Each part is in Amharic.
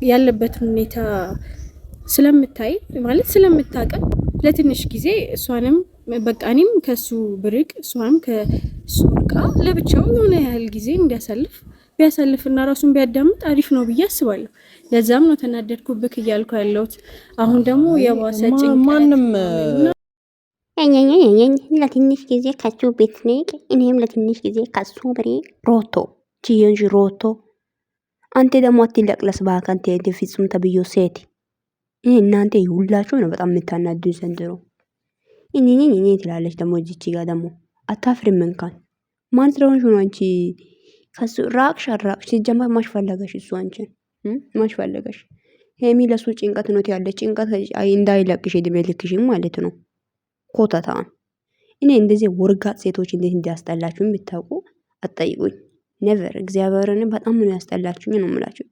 ያለበትን ሁኔታ ስለምታይ ማለት ስለምታቀም ለትንሽ ጊዜ እሷንም በቃ እኔም ከሱ ብርቅ እሷንም ከሱ ርቃ ለብቻው የሆነ ያህል ጊዜ እንዲያሳልፍ ቢያሳልፍና ራሱን ቢያዳምጥ አሪፍ ነው ብዬ አስባለሁ። ለዛም ነው ተናደድኩብክ እያልኩ ያለሁት። አሁን ደግሞ የባሰ ማንም ለትንሽ ጊዜ ከሱ ቤት ነቅ እኔም ለትንሽ ጊዜ ከሱ ብሬ ሮቶ ቺየንጂ ሮቶ አንተ ደግሞ አትለቅለስ ባካንተ ፍጹም ተብዮ ሴት እናንተ ሁላችሁ ነው በጣም የምታናዱኝ ዘንድሮ። እኔ ትላለች ደግሞ እዚች ጋር ደግሞ አታፍሪም እንኳን ማን ስለሆንሽ ነው አንቺ ከሱ ራቅሽ አራቅሽ ሲጀመር ማሽ ፈለገሽ እሱ አንቺን ማሽ ፈለገሽ ሄሚ ለሱ ጭንቀት ነው ያለች ጭንቀት እንዳይለቅሽ እድሜ ልክሽም ማለት ነው። ኮተታን እኔ እንደዚህ ወርጋት ሴቶች እንዴት እንዲያስጠላችሁኝ ብታውቁ አትጠይቁኝ። ኔቨር እግዚአብሔርን በጣም ነው ያስጠላችሁኝ ነው የምላችሁ።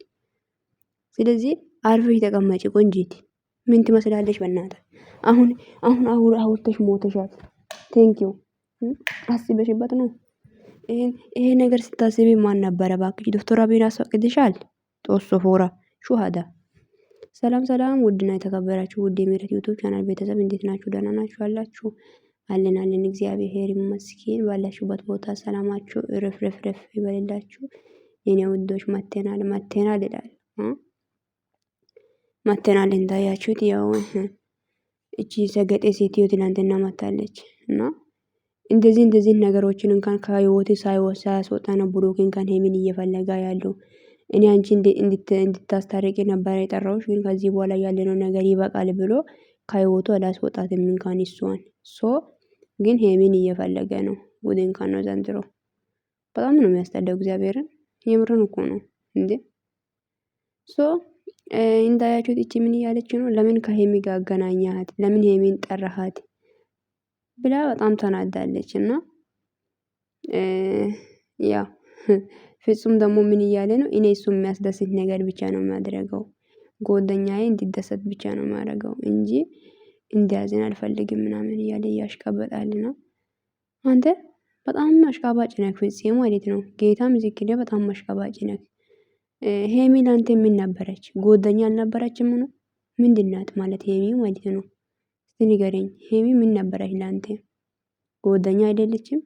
ስለዚህ አርፈሽ ተቀመጪ ቆንጂት። ምን ትመስላለሽ በእናትህ? አሁን አውርተሽ ሞተሻል። ቴንኪዩ አስበሽበት ነው። ይሄ ነገር ስታስቢ ማን ነበረ ባክሽ? ዶክተር አብይን አስፈቅድሻል? ጦሶ ፎራ ሹሃዳ። ሰላም ሰላም፣ ውድና የተከበራችሁ ውድ የሜረት ዩቲዩብ ቻናል ቤተሰብ እንዴት ናችሁ? ደህና ናችሁ አላችሁ? አለን እግዚአብሔር ይመስገን። ባላችሁበት ቦታ ሰላማችሁ ረፍ ይበልላችሁ የኔ ውዶች። መተናል ይላል መተናል እንዳያችሁት ያው እቺ ሰገጤ ሴትዮ ትናንትና መታለች እና እንደዚህ ነገሮችን እንኳን ከህይወቴ ሳያስወጣ ነው ብሩክን እንኳን ሄሚን እየፈለጋ ያለው። እኔ አንቺ እንድታስታርቂ ነበር የጠራሁሽ፣ ግን ከዚህ በኋላ ያለነው ነገር ይበቃል ብሎ ከህይወቱ አላስወጣትም እንኳን እሷን ግን ሄሚን እየፈለገ ነው። ጉድ እንኳን ነው ዘንድሮ። በጣም ነው የሚያስጠላው። እግዚአብሔርን የምርን እኮ ነው እንዴ። እንዳያችሁት እቺ ምን እያለች ነው? ለምን ከሄሚ ጋር አገናኛት? ለምን ሄሚን ጠራሃት? ብላ በጣም ተናዳለች። እና ያው ፍጹም ደግሞ ምን እያለ ነው? እኔ እሱ የሚያስደስት ነገር ብቻ ነው የሚያደርገው፣ ጓደኛዬ እንዲደሰት ብቻ ነው የሚያደርገው እንጂ እንዲያዝን አልፈልግም ምናምን እያለ እያሽቃበጣል ነው። አንተ በጣም አሽቃባጭ ነህ ፍጹም ማለት ነው። ጌታ ምስክሬ በጣም አሽቃባጭ ነህ። ሄሚ ላንተ ምን ነበረች? ጓደኛ አልነበረችም ነው? ምንድናት ማለት ሄሚ ማለት ነው? እስቲ ንገረኝ። ሄሚ ምን ነበረች ላንተ? ጓደኛ አይደለችም?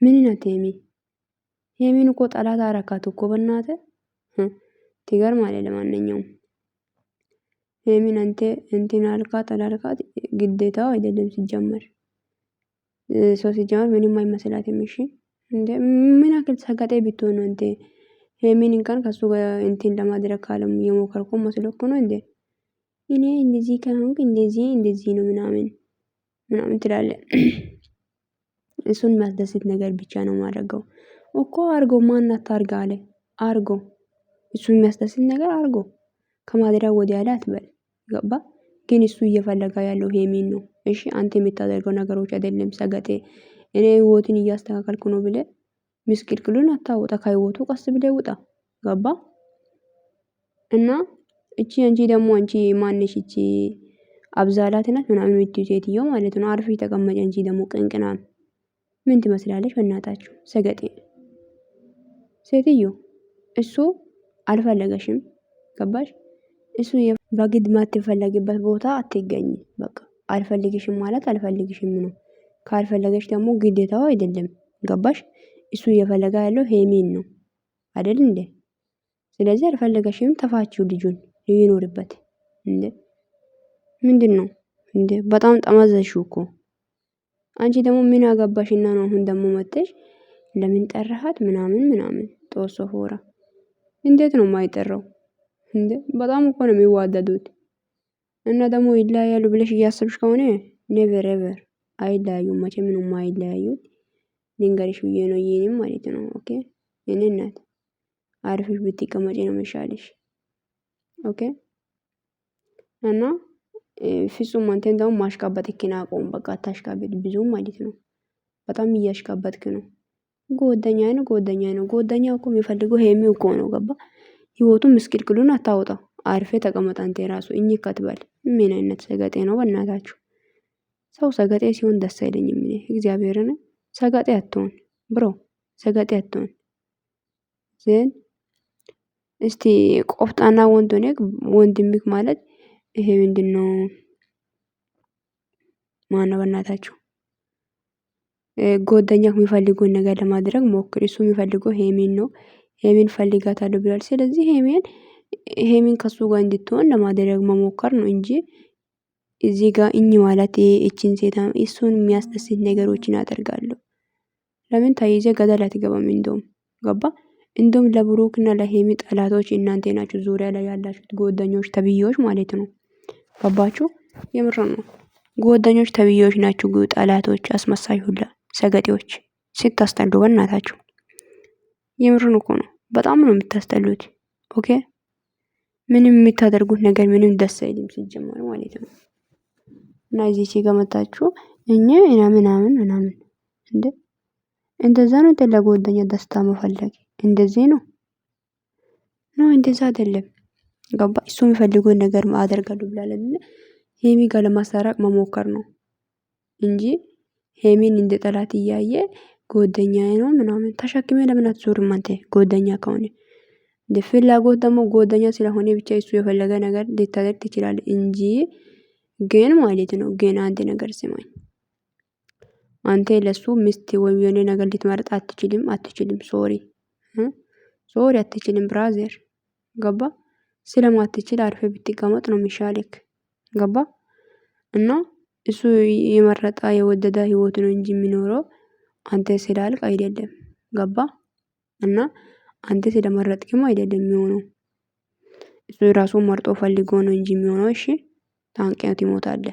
ምን ናት ሄሚ? ሄሚን እኮ ጠላት አረካት እኮ በእናትህ ትገርማለህ። ለማንኛውም ሄሚን አንተ እንትን አልካት አላልካት ግዴታው አይደለም ሲጀመር። ሲጀመር ምንም አይመስላትም። እሺ እንደ ምን አክል ሰገጤ ብትሆን ነው እንዴ ሄሚን እንኳን ከሱ ጋር እንትን ለማድረግ ካለም የሞከርኩ መስሎኩ ነው እንዴ? እኔ እንደዚህ ከሆንክ እንደዚህ ነው ምናምን ትላለህ። እሱን የሚያስደስት ነገር ብቻ ነው ማድረገው እኮ አርጎ ማናት ታርጋ አለ አርጎ እሱን የሚያስደስት ነገር አርጎ ከማድረግ ወዲያ ላይ አትበል። ገባ? ግን እሱ እየፈለጋ ያለው ሄሚን ነው። እሺ አንተ የምታደርገው ነገሮች አይደለም ሰገጤ። እኔ ህይወትን እያስተካከልኩ ነው ብለ ምስቅልቅሉን አታውጣ። ከህይወቱ ቀስ ብለ ውጣ። ገባ? እና እቺ አንቺ ደግሞ አንቺ ማነሽ? እቺ አብዛላት ናት ምናምን የምትይው ሴትዮ ማለት ነው። አርፈሽ ተቀመጪ። አንቺ ደግሞ ቅንቅናም ምን ትመስላለች በእናታችሁ? ሰገጤ ሴትዮ። እሱ አልፈለገሽም። ገባሽ? እሱ በግድ ማትፈለጊበት ቦታ አትገኝ። በቃ አልፈልግሽም ማለት አልፈልግሽም ነው። ካልፈለገሽ ደግሞ ግዴታው አይደለም። ገባሽ? እሱ እየፈለጋ ያለው ሄሚን ነው አይደል እንዴ? ስለዚህ አልፈለገሽም፣ ተፋቺው፣ ልጁን ይኖርበት እንዴ። ምንድነው እንዴ? በጣም ጠመዘሽው እኮ አንቺ ደግሞ ምን አገባሽና ነው አሁን ደግሞ መጥተሽ ለምን ጠራሃት ምናምን ጦሶ ሆራ። እንዴት ነው የማይጠራው እንዴ? በጣም እኮ ነው የሚዋደዱት። እና ደግሞ ይለያያሉ ብለሽ እያሰብሽ ከሆነ ኔቨር ኤቨር አይለያዩም። መቼም ነው የማይለያዩት። ልንገርሽ ብዬ ነው ይሄንም ማለት ነው። ኦኬ የኔ እናት አርፈሽ ብትቀመጪ ነው የሚሻልሽ። ኦኬ እና ፍጹም አንተን ደግሞ ማሽቃበጥክን አቆም። በቃ አታሽቃበጥ ብዙም ማለት ነው። በጣም እያሽቃበጥክ ነው። ጓደኛ ነው። ጓደኛ እኮ የሚፈልገው ሄሚው እኮ ነው። ገባ? ህይወቱን ምስቅልቅሉን አታውጣው። አርፌ ተቀመጥ አንተ ራሱ እኚህ ከትበል። ምን አይነት ሰገጤ ነው በእናታችሁ? ሰው ሰገጤ ሲሆን ደስ አይለኝም እኔ እግዚአብሔርን። ሰገጤ አትሆን ብሮ፣ ሰገጤ አትሆን። ዘን እስቲ ቆፍጣና ወንድ ሆነህ ወንድምህ ማለት ይሄ ምንድነው? ማነው በእናታችሁ ጓደኛህ የሚፈልገውን ነገር ለማድረግ ሞክር። እሱ የሚፈልገው ሄሜን ነው። ሄሜን ፈልጋታለሁ ብሏል። ስለዚህ ሄሜን ከሱ ጋር እንድትሆን ለማድረግ መሞከር ነው እንጂ እዚህ ጋር ማለት እቺን ሴት እሱን የሚያስደስት ነገሮችን ያደርጋሉ። ለምን ተይዘ ገደል አትገባም? እንደውም ገባ። እንደውም ለብሩክና ለሄሚ ጠላቶች እናንተ ናችሁ፣ ዙሪያ ላይ ያላችሁት ጓደኞች ተብዮች ማለት ነው። ገባችሁ? የምር ነው። ጓደኞች ተብዮች ናችሁ፣ ጠላቶች፣ አስመሳይ ሁላ ሰገጤዎች። ስታስጠሉ በእናታችሁ የምርን እኮ ነው። በጣም ነው የምታስጠሉት። ኦኬ ምንም የምታደርጉት ነገር ምንም ደስ አይልም ሲጀመር ማለት ነው። እና እዚህ ጋር መጣችሁ እኛ ምናምን እንደ እንደዛ ነው ለጓደኛ ደስታ መፈለግ እንደዚህ ነው እንደዛ አይደለም። ገባ። እሱ የሚፈልገውን ነገር አደርጋለሁ ብላለች። ሄሚ ጋር ለማስታረቅ መሞከር ነው እንጂ ሄሚን እንደ ጠላት እያየ ጓደኛዬ ነው ምናምን ተሸክሜ ለምን አትዞርም አንተ? ጓደኛ ከሆነ እንደ ፍላጎት ደግሞ ጓደኛ ስለሆነ ብቻ እሱ የፈለገ ነገር ልታደርግ ትችላለህ እንጂ ግን ማለት ነው። ግን አንድ ነገር ስማኝ፣ አንተ ለሱ ሚስት ወይም የሆነ ነገር ልትመርጥ አትችልም። ሶሪ አትችልም ብራዘር። ገባ። ስለማትችል አርፈ ብትቀመጥ ነው የሚሻለክ። ገባ። እና እሱ የመረጣ የወደደ ህይወት ነው እንጂ የሚኖረው አንተ ስላልክ አይደለም። ገባ። እና አንተ ስለመረጥክም አይደለም የሚሆነው። እሱ ራሱን መርጦ ፈልጎ ነው እንጂ የሚሆነው። እሺ ታንቀት ይሞታል።